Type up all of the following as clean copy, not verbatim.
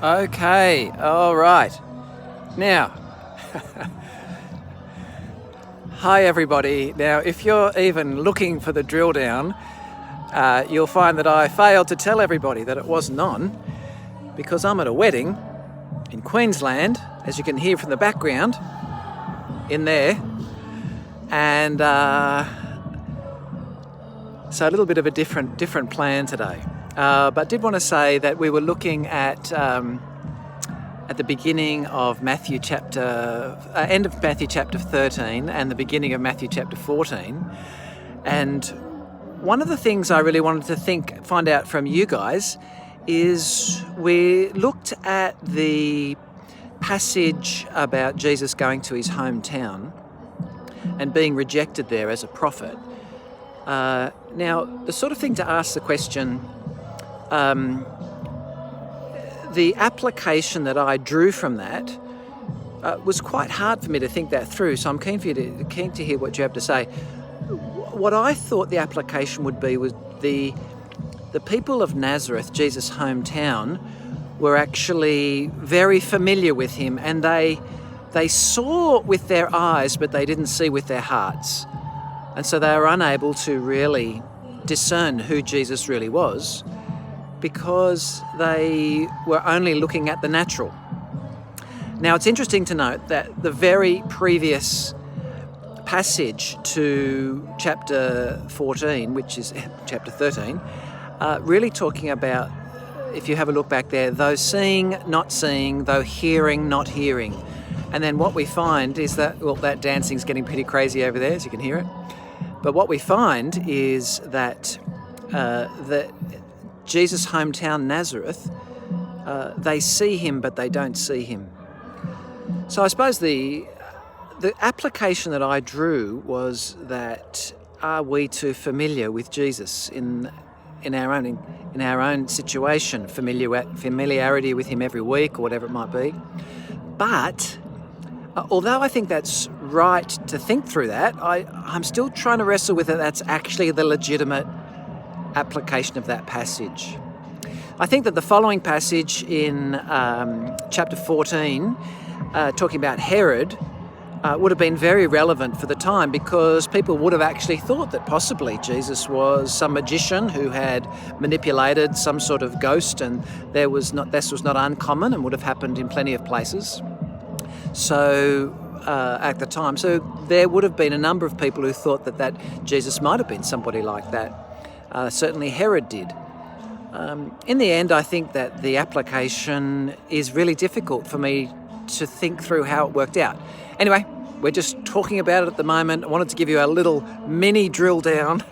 Okay, all right. Now, hi everybody. Now, if you're even looking for the drill down, you'll find that I failed to tell everybody that it wasn't on because I'm at a wedding in Queensland, as you can hear from the background in there. And so a little bit of a different plan today. But did want to say that we were looking at the beginning of end of Matthew chapter 13 and the beginning of Matthew chapter 14. And one of the things I really wanted to find out from you guys is we looked at the passage about Jesus going to his hometown and being rejected there as a prophet. Now, the sort of thing to ask the question, the application that I drew from that was quite hard for me to think that through, so I'm keen to hear what you have to say. What I thought the application would be was the people of Nazareth, Jesus' hometown, were actually very familiar with him, and they saw with their eyes, but they didn't see with their hearts. And so they were unable to really discern who Jesus really was because they were only looking at the natural. Now, it's interesting to note that the very previous passage to chapter 14, which is chapter 13, really talking about, if you have a look back there, though seeing, not seeing, though hearing, not hearing. And then what we find is that, well, that dancing's getting pretty crazy over there, as you can hear it. But what we find is that Jesus' hometown, Nazareth, they see him, but they don't see him. So I suppose the application that I drew was that, are we too familiar with Jesus in our own situation, familiarity with him every week or whatever it might be? But although I think that's right to think through that, I'm still trying to wrestle with it. That's actually the legitimate application of that passage. I think that the following passage in chapter 14, talking about Herod, would have been very relevant for the time, because people would have actually thought that possibly Jesus was some magician who had manipulated some sort of ghost, and this was not uncommon and would have happened in plenty of places. So at the time, so there would have been a number of people who thought that Jesus might have been somebody like that. Certainly Herod did. In the end, I think that the application is really difficult for me to think through how it worked out. Anyway, we're just talking about it at the moment. I wanted to give you a little mini drill down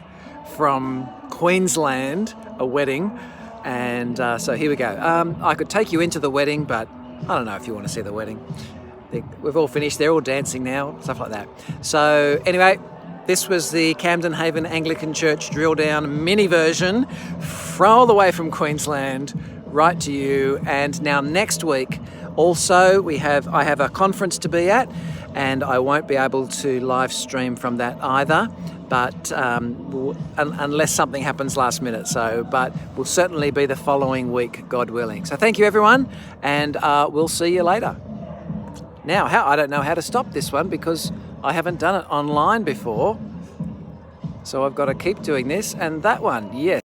from Queensland, a wedding, and so here we go. I could take you into the wedding, but I don't know if you want to see the wedding. We've all finished, they're all dancing now, stuff like that. So anyway, this was the Camden Haven Anglican Church drill down mini version all the way from Queensland right to you. And now next week also I have a conference to be at, and I won't be able to live stream from that either, but unless something happens last minute. But will certainly be the following week, God willing. So thank you everyone, and we'll see you later. Now, I don't know how to stop this one because I haven't done it online before. So I've got to keep doing this, and that one, yes.